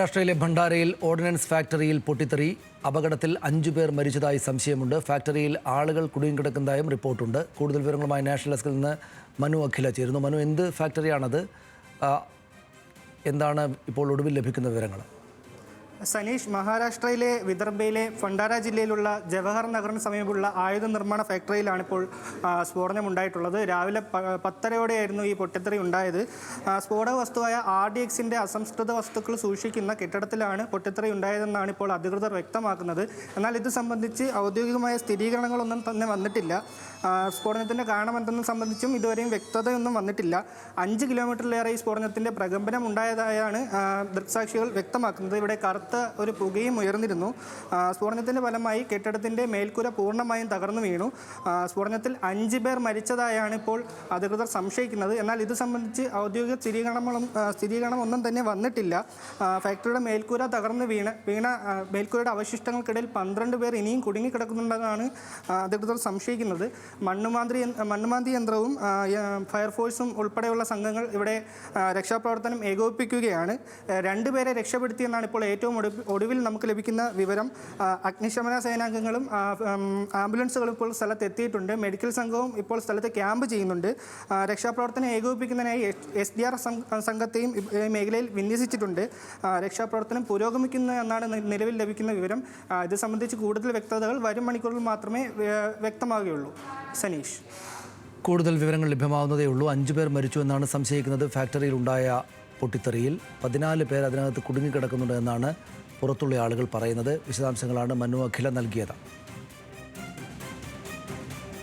മഹാരാഷ്ട്രയിലെ ഭണ്ഡാരയിൽ ഓർഡിനൻസ് ഫാക്ടറിയിൽ പൊട്ടിത്തെറി. അപകടത്തിൽ 5 പേർ മരിച്ചതായി സംശയമുണ്ട്. ഫാക്ടറിയിൽ ആളുകൾ കുടുങ്ങിക്കിടക്കുന്നതായും റിപ്പോർട്ടുണ്ട്. കൂടുതൽ വിവരങ്ങളുമായി നാഷണൽ ഡെസ്കിൽ നിന്ന് മനു അഖില ചേരുന്നു. മനു, എന്ത് ഫാക്ടറിയാണത്? എന്താണ് ഇപ്പോൾ ഒടുവിൽ ലഭിക്കുന്ന വിവരങ്ങൾ? സനീഷ്, മഹാരാഷ്ട്രയിലെ വിദർഭയിലെ ഭണ്ഡാര ജില്ലയിലുള്ള ജവഹർ നഗറിന് സമീപമുള്ള ആയുധ നിർമ്മാണ ഫാക്ടറിയിലാണ് ഇപ്പോൾ സ്ഫോടനം ഉണ്ടായിട്ടുള്ളത്. രാവിലെ 10:30യോടെയായിരുന്നു ഈ പൊട്ടിത്തെറി ഉണ്ടായത്. സ്ഫോടക വസ്തുവായ RDXന്റെ അസംസ്കൃത വസ്തുക്കൾ സൂക്ഷിക്കുന്ന കെട്ടിടത്തിലാണ് പൊട്ടിത്തെറി ഉണ്ടായതെന്നാണ് ഇപ്പോൾ അധികൃതർ വ്യക്തമാക്കുന്നത്. എന്നാൽ ഇത് സംബന്ധിച്ച് ഔദ്യോഗികമായ സ്ഥിരീകരണങ്ങളൊന്നും തന്നെ വന്നിട്ടില്ല. സ്ഫോടനത്തിൻ്റെ കാരണമെന്തെന്ന് സംബന്ധിച്ചും ഇതുവരെയും വ്യക്തതയൊന്നും വന്നിട്ടില്ല. 5 കിലോമീറ്ററിലേറെ ഈ സ്ഫോടനത്തിൻ്റെ പ്രകമ്പനം ഉണ്ടായതായാണ് ദൃക്സാക്ഷികൾ വ്യക്തമാക്കുന്നത്. ഇവിടെ കറുത്ത ഒരു പുകയും ഉയർന്നിരുന്നു. സ്ഫോടനത്തിൻ്റെ ഫലമായി കെട്ടിടത്തിൻ്റെ മേൽക്കൂര പൂർണ്ണമായും തകർന്നു വീണു. സ്ഫോടനത്തിൽ 5 പേർ മരിച്ചതായാണ് ഇപ്പോൾ അധികൃതർ സംശയിക്കുന്നത്. എന്നാൽ ഇത് സംബന്ധിച്ച് ഔദ്യോഗിക സ്ഥിരീകരണമൊന്നും തന്നെ വന്നിട്ടില്ല. ഫാക്ടറിയുടെ മേൽക്കൂര തകർന്ന് വീണ മേൽക്കൂരയുടെ അവശിഷ്ടങ്ങൾക്കിടയിൽ 12 പേർ ഇനിയും കുടുങ്ങിക്കിടക്കുന്നുണ്ടെന്നാണ് അധികൃതർ സംശയിക്കുന്നത്. മണ്ണുമാന്തി യന്ത്രവും ഫയർഫോഴ്സും ഉൾപ്പെടെയുള്ള സംഘങ്ങൾ ഇവിടെ രക്ഷാപ്രവർത്തനം ഏകോപിപ്പിക്കുകയാണ്. 2 പേരെ രക്ഷപ്പെടുത്തിയെന്നാണ് ഇപ്പോൾ ഏറ്റവും ഒടുവിൽ നമുക്ക് ലഭിക്കുന്ന വിവരം. അഗ്നിശമന സേനാംഗങ്ങളും ആംബുലൻസുകളും ഇപ്പോൾ സ്ഥലത്ത് എത്തിയിട്ടുണ്ട്. മെഡിക്കൽ സംഘവും ഇപ്പോൾ സ്ഥലത്ത് ക്യാമ്പ് ചെയ്യുന്നുണ്ട്. രക്ഷാപ്രവർത്തനം ഏകോപിപ്പിക്കുന്നതിനായി SDR സംഘത്തെയും മേഖലയിൽ വിന്യസിച്ചിട്ടുണ്ട്. രക്ഷാപ്രവർത്തനം പുരോഗമിക്കുന്നു എന്നാണ് നിലവിൽ ലഭിക്കുന്ന വിവരം. ഇത് സംബന്ധിച്ച് കൂടുതൽ വ്യക്തതകൾ വരും മണിക്കൂറിൽ മാത്രമേ വ്യക്തമാവുകയുള്ളൂ. സനീഷ്, കൂടുതൽ വിവരങ്ങൾ ലഭ്യമാവുന്നതേ ഉള്ളൂ. 5 പേർ മരിച്ചു എന്നാണ് സംശയിക്കുന്നത്. ഫാക്ടറിയിലുണ്ടായ പൊട്ടിത്തെറിയിൽ 14 പേർ അതിനകത്ത് കുടുങ്ങിക്കിടക്കുന്നുണ്ട് എന്നാണ് പുറത്തുള്ള ആളുകൾ പറയുന്നത്. വിശദാംശങ്ങളാണ് മനു അഖില നൽകിയത്.